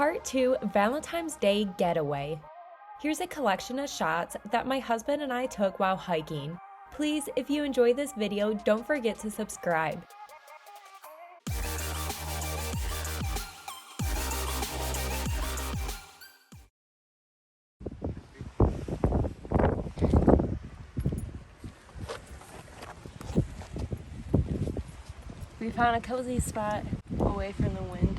Part 2, Valentine's Day Getaway. Here's a collection of shots that my husband and I took while hiking. Please, if you enjoy this video, don't forget to subscribe. We found a cozy spot away from the wind.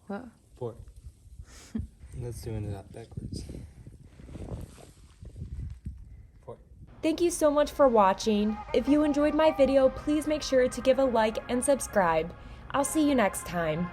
What? 4. Let's do it backwards. 4. Thank you so much for watching. If you enjoyed my video, please make sure to give a like and subscribe. I'll see you next time.